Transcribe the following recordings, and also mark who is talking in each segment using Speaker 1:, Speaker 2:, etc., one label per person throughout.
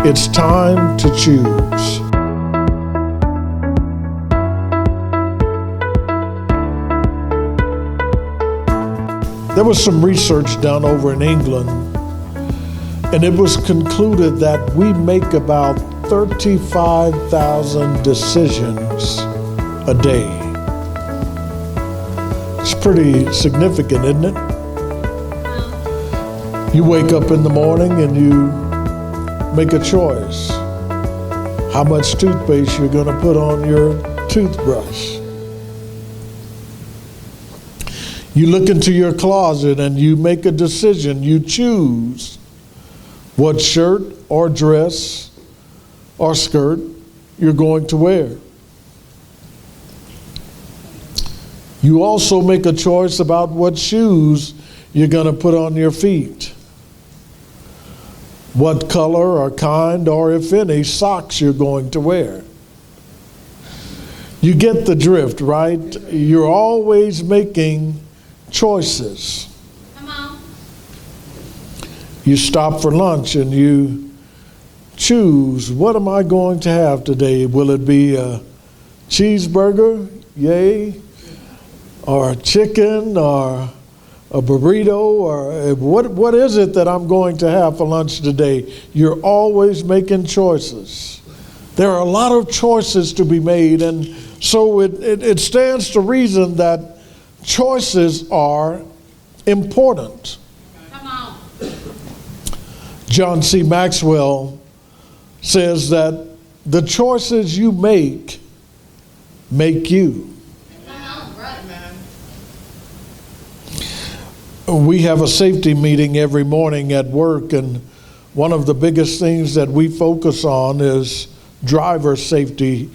Speaker 1: It's time to choose. There was some research done over in England, and it was concluded that we make about 35,000 decisions a day. It's pretty significant, isn't it? You wake up in the morning and you make a choice how much toothpaste you're going to put on your toothbrush. You look into your closet and you make a decision. You choose what shirt or dress or skirt you're going to wear. You also make a choice about what shoes you're going to put on your feet, what color or kind or, if any, socks you're going to wear. You get the drift, right? You're always making choices.
Speaker 2: Come on.
Speaker 1: You stop for lunch and you choose, what am I going to have today? Will it be a cheeseburger, yay, or chicken, or a burrito, or what is it that I'm going to have for lunch today? You're always making choices. There are a lot of choices to be made, and so it stands to reason that choices are important.
Speaker 2: Come on.
Speaker 1: John C. Maxwell says that the choices you make you.
Speaker 2: Come on, brother.
Speaker 1: We have a safety meeting every morning at work, and one of the biggest things that we focus on is driver safety.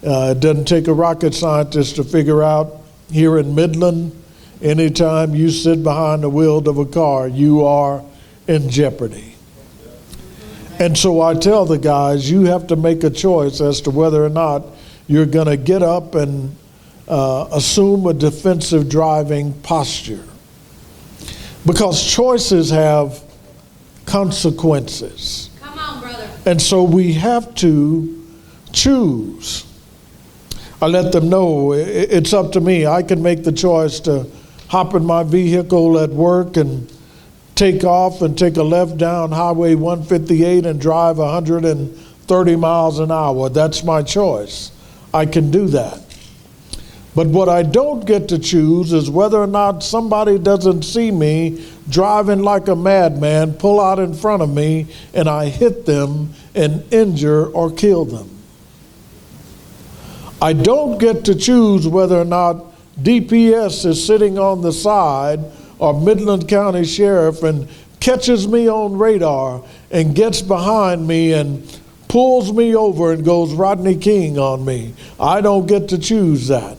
Speaker 1: It doesn't take a rocket scientist to figure out here in Midland, anytime you sit behind the wheel of a car, you are in jeopardy. And so I tell the guys, you have to make a choice as to whether or not you're going to get up and assume a defensive driving posture. Because choices have consequences.
Speaker 2: Come on, brother.
Speaker 1: And so we have to choose. I let them know it's up to me. I can make the choice to hop in my vehicle at work and take off and take a left down Highway 158 and drive 130 miles an hour. That's my choice. I can do that. But what I don't get to choose is whether or not somebody doesn't see me driving like a madman, pull out in front of me, and I hit them and injure or kill them. I don't get to choose whether or not DPS is sitting on the side or Midland County Sheriff and catches me on radar and gets behind me and pulls me over and goes Rodney King on me. I don't get to choose that.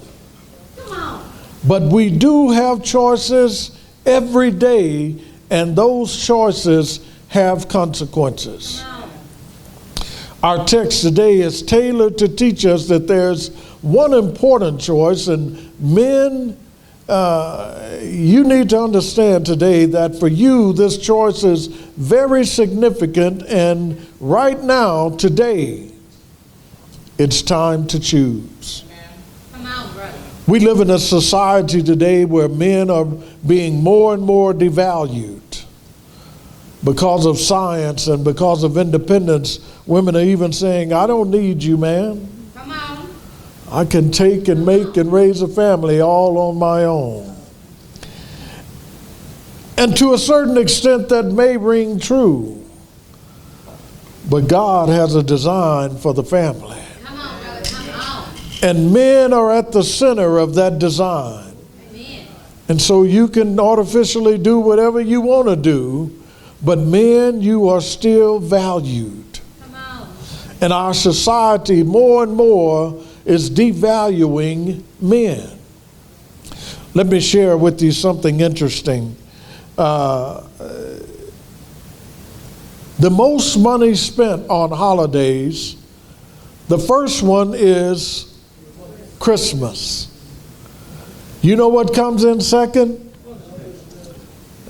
Speaker 2: Come on.
Speaker 1: But we do have choices every day, and those choices have consequences.
Speaker 2: Come on.
Speaker 1: Our text today is tailored to teach us that there's one important choice, and men, you need to understand today that for you, this choice is very significant, and right now, today, it's time to choose.
Speaker 2: Come on, brother.
Speaker 1: We live in a society today where men are being more and more devalued. Because of science and because of independence, women are even saying, I don't need you, man.
Speaker 2: Come on.
Speaker 1: I can take and make and raise a family all on my own. And to a certain extent, that may ring true. But God has a design for the family.
Speaker 2: Come on, brother. Come on.
Speaker 1: And men are at the center of that design.
Speaker 2: Amen.
Speaker 1: And so you can artificially do whatever you want to do, but men, you are still valued.
Speaker 2: Come on.
Speaker 1: And our society more and more is devaluing men. Let me share with you something interesting. The most money spent on holidays, the first one is Christmas. You know what comes in second?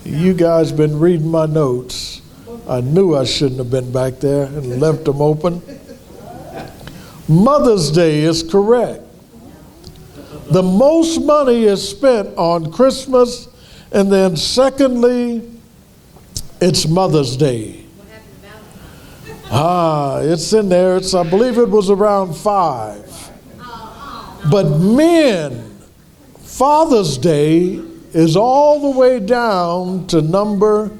Speaker 1: You guys been reading my notes. I knew I shouldn't have been back there and left them open. Mother's Day is correct. The most money is spent on Christmas, and then secondly, it's Mother's Day.
Speaker 2: What happened to Valentine's?
Speaker 1: It's in there. I believe it was around 5. But men, Father's Day is all the way down to number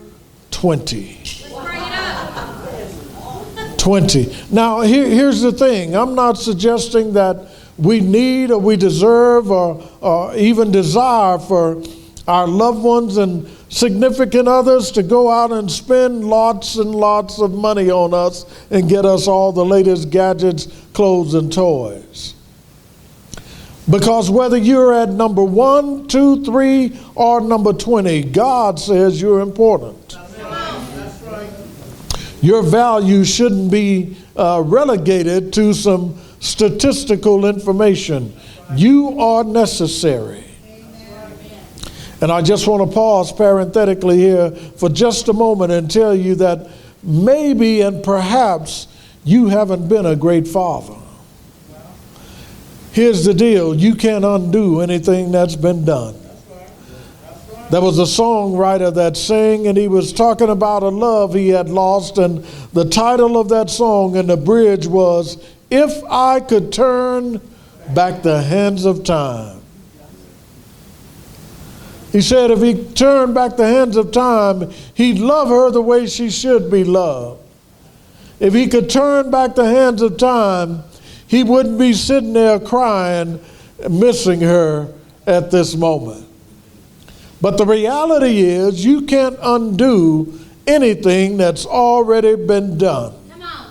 Speaker 1: 20.
Speaker 2: Let's bring it up.
Speaker 1: 20. Now, here's the thing. I'm not suggesting that we need or we deserve or even desire for our loved ones and significant others to go out and spend lots and lots of money on us and get us all the latest gadgets, clothes, and toys. Because whether you're at number 1, 2, 3, or number 20, God says you're important. Your value shouldn't be relegated to some statistical information. You are necessary. And I just want to pause parenthetically here for just a moment and tell you that maybe and perhaps you haven't been a great father. Here's the deal. You can't undo anything that's been done. There was a songwriter that sang, and he was talking about a love he had lost, and the title of that song and the bridge was, "If I Could Turn Back the Hands of Time." He said if he turned back the hands of time, he'd love her the way she should be loved. If he could turn back the hands of time, he wouldn't be sitting there crying, missing her at this moment. But the reality is you can't undo anything that's already been done.
Speaker 2: Come on.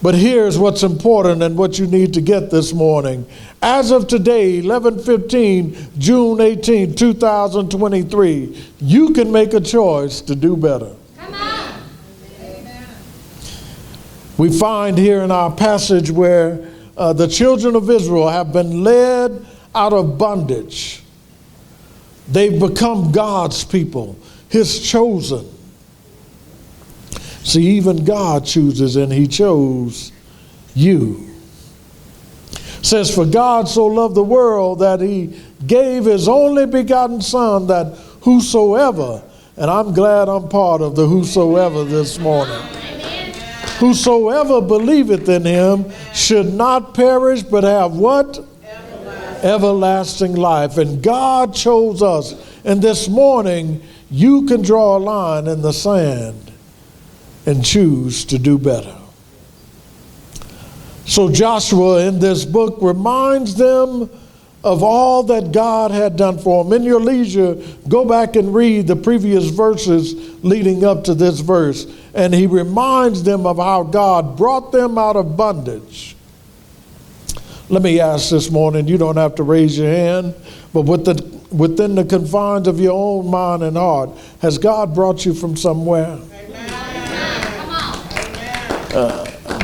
Speaker 1: But here's what's important and what you need to get this morning. As of today, 11/15, June 18, 2023, you can make a choice to do better.
Speaker 2: Come on.
Speaker 1: We find here in our passage where the children of Israel have been led out of bondage. They've become God's people, His chosen. See, even God chooses, and He chose you. It says, for God so loved the world that He gave His only begotten Son, that whosoever, and I'm glad I'm part of the whosoever this morning, whosoever believeth in Him should not perish but have what? Everlasting life. And God chose us. And this morning, you can draw a line in the sand and choose to do better. So Joshua in this book reminds them of all that God had done for them. In your leisure, go back and read the previous verses leading up to this verse. And he reminds them of how God brought them out of bondage. Let me ask this morning, you don't have to raise your hand, but within the confines of your own mind and heart, has God brought you from somewhere?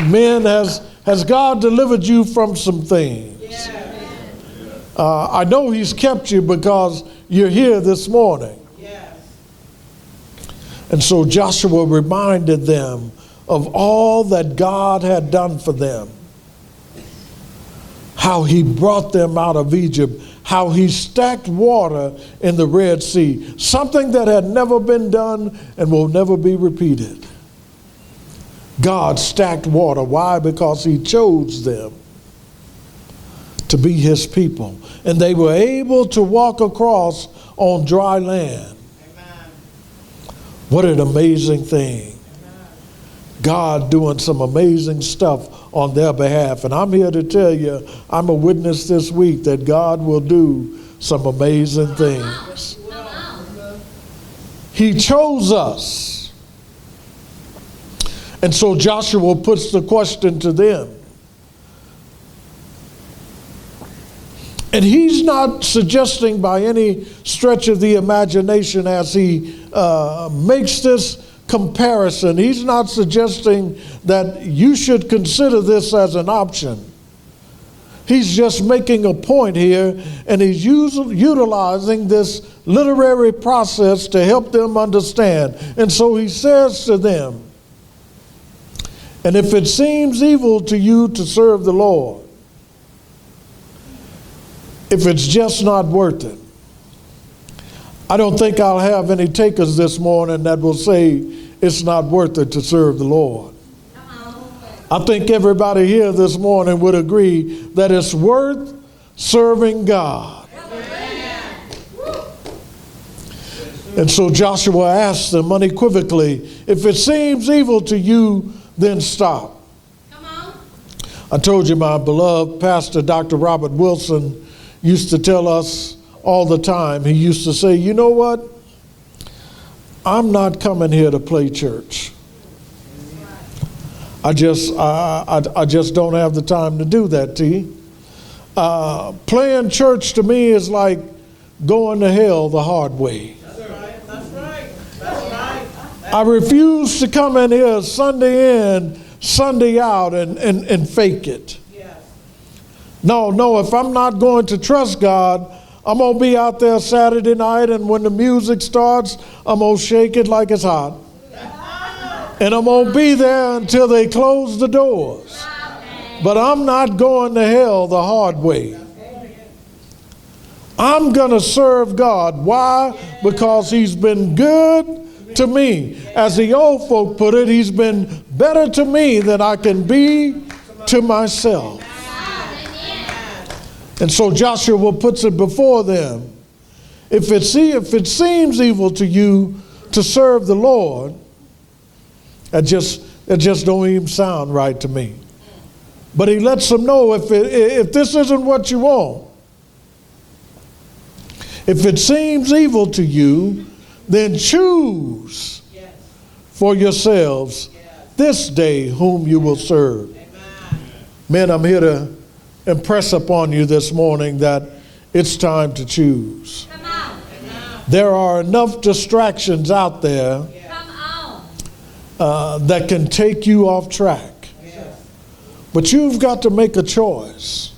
Speaker 1: Men, has God delivered you from some things? I know He's kept you because you're here this morning. And so Joshua reminded them of all that God had done for them. How He brought them out of Egypt, how He stacked water in the Red Sea, something that had never been done and will never be repeated. God stacked water. Why? Because He chose them to be His people. And they were able to walk across on dry land. Amen. What an amazing thing. God doing some amazing stuff on their behalf. And I'm here to tell you, I'm a witness this week that God will do some amazing things. He chose us. And so Joshua puts the question to them. And he's not suggesting by any stretch of the imagination as he makes this comparison. He's not suggesting that you should consider this as an option. He's just making a point here, and he's utilizing this literary process to help them understand. And so he says to them, and if it seems evil to you to serve the Lord, if it's just not worth it. I don't think I'll have any takers this morning that will say it's not worth it to serve the Lord. I think everybody here this morning would agree that it's worth serving God. And so Joshua asked them unequivocally, if it seems evil to you, then stop. I told you my beloved pastor, Dr. Robert Wilson, used to tell us all the time. He used to say, you know what? I'm not coming here to play church. I just don't have the time to do that, T. Playing church to me is like going to hell the hard way.
Speaker 3: That's right.
Speaker 1: I refuse to come in here Sunday in, Sunday out and fake it. No, if I'm not going to trust God, I'm going to be out there Saturday night, and when the music starts, I'm going to shake it like it's hot. And I'm going to be there until they close the doors. But I'm not going to hell the hard way. I'm going to serve God. Why? Because he's been good to me. As the old folk put it, he's been better to me than I can be to myself. And so Joshua puts it before them. If it seems evil to you to serve the Lord, it just don't even sound right to me. But he lets them know if this isn't what you want, if it seems evil to you, then choose for yourselves this day whom you will serve. Men, I'm here to impress upon you this morning that it's time to choose. There are enough distractions out there that can take you off track. But you've got to make a choice.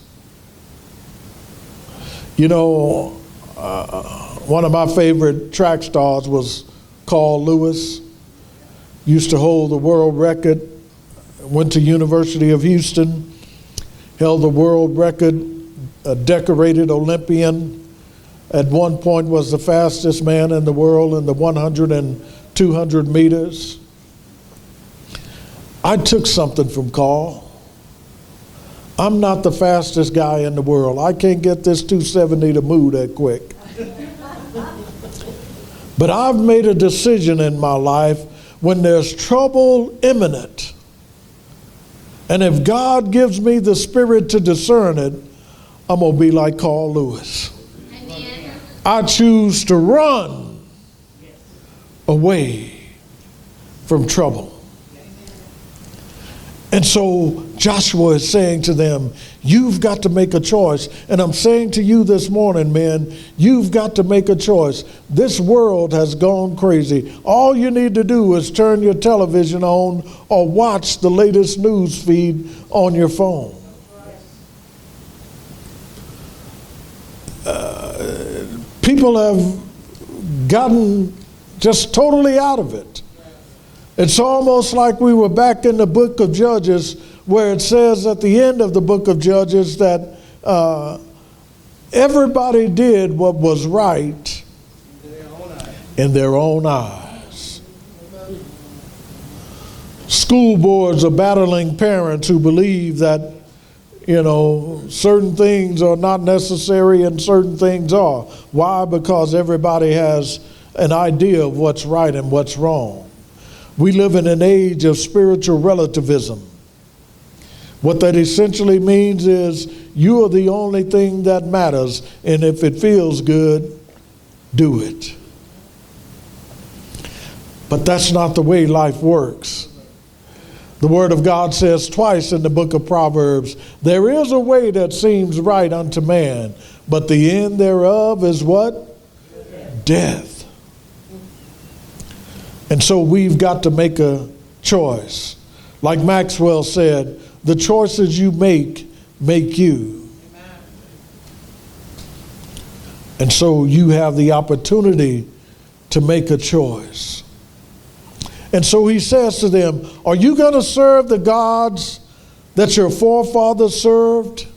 Speaker 1: You know, one of my favorite track stars was Carl Lewis. Used to hold the world record. Went to University of Houston. Held the world record. A decorated Olympian. At one point was the fastest man in the world in the 100 and 200 meters. I took something from Carl. I'm not the fastest guy in the world. I can't get this 270 to move that quick. But I've made a decision in my life when there's trouble imminent, and if God gives me the spirit to discern it, I'm going to be like Carl Lewis. I choose to run away from trouble. And so Joshua is saying to them, you've got to make a choice. And I'm saying to you this morning, men, you've got to make a choice. This world has gone crazy. All you need to do is turn your television on or watch the latest news feed on your phone. People have gotten just totally out of it. It's almost like we were back in the book of Judges, where it says at the end of the book of Judges that everybody did what was right in their own eyes. School boards are battling parents who believe that, you know, certain things are not necessary and certain things are. Why? Because everybody has an idea of what's right and what's wrong. We live in an age of spiritual relativism. What that essentially means is you are the only thing that matters, and if it feels good, do it. But that's not the way life works. The Word of God says twice in the book of Proverbs, there is a way that seems right unto man, but the end thereof is what? Death. And so we've got to make a choice. Like Maxwell said, the choices you make you. And so you have the opportunity to make a choice. And so he says to them, are you going to serve the gods that your forefathers served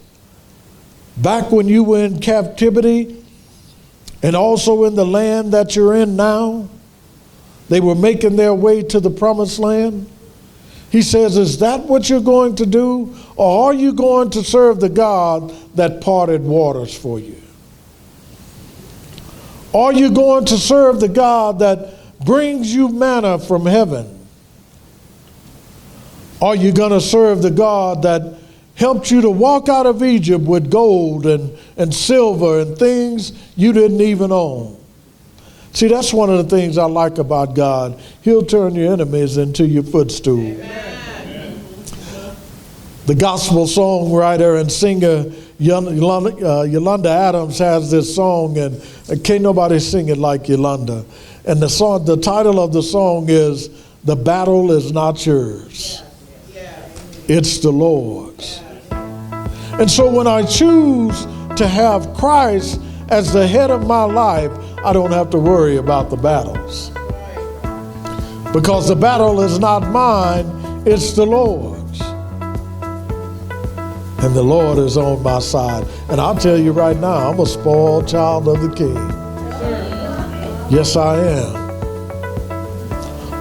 Speaker 1: back when you were in captivity and also in the land that you're in now? They were making their way to the promised land. He says, is that what you're going to do? Or are you going to serve the God that parted waters for you? Are you going to serve the God that brings you manna from heaven? Are you going to serve the God that helped you to walk out of Egypt with gold and silver and things you didn't even own? See, that's one of the things I like about God. He'll turn your enemies into your footstool. Amen. The gospel songwriter and singer Yolanda Adams has this song, and can't nobody sing it like Yolanda. And the title of the song is, "The Battle Is Not Yours, It's the Lord's." And so when I choose to have Christ as the head of my life, I don't have to worry about the battles. Because the battle is not mine, it's the Lord's. And the Lord is on my side. And I'll tell you right now, I'm a spoiled child of the King. Yes, I am.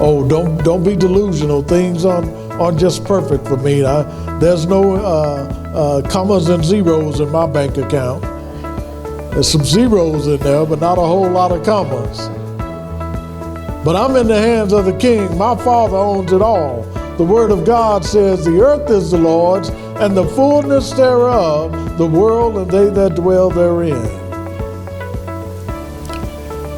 Speaker 1: Oh, don't be delusional. Things aren't just perfect for me. There's no commas and zeros in my bank account. There's some zeros in there, but not a whole lot of commas. But I'm in the hands of the King. My Father owns it all. The Word of God says the earth is the Lord's and the fullness thereof, the world and they that dwell therein.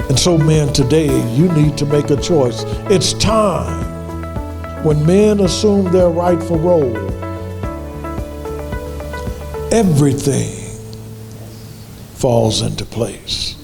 Speaker 1: And so, men, today you need to make a choice. It's time when men assume their rightful role. Everything falls into place.